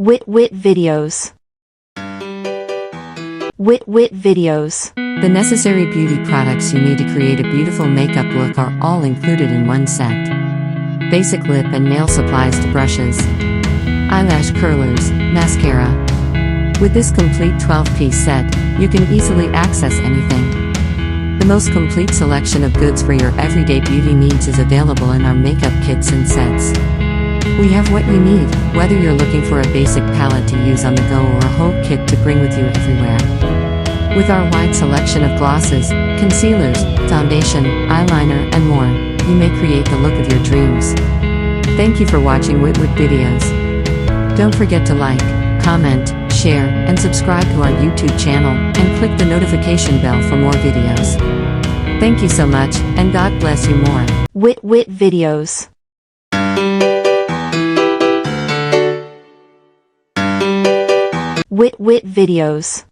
Wit Wit Videos. Wit Wit Videos. The necessary beauty products you need to create a beautiful makeup look are all included in one set. Basic lip and nail supplies to brushes, eyelash curlers, mascara. With this complete 12-piece set, you can easily access anything. The most complete selection of goods for your everyday beauty needs is available in our makeup kits and sets. We have what you need, whether you're looking for a basic palette to use on the go or a whole kit to bring with you everywhere. With our wide selection of glosses, concealers, foundation, eyeliner, and more, you may create the look of your dreams. Thank you for watching Wit Wit Videos. Don't forget to like, comment, share, and subscribe to our YouTube channel, and click the notification bell for more videos. Thank you so much, and God bless you more. Wit Wit Videos. Wit Wit Videos.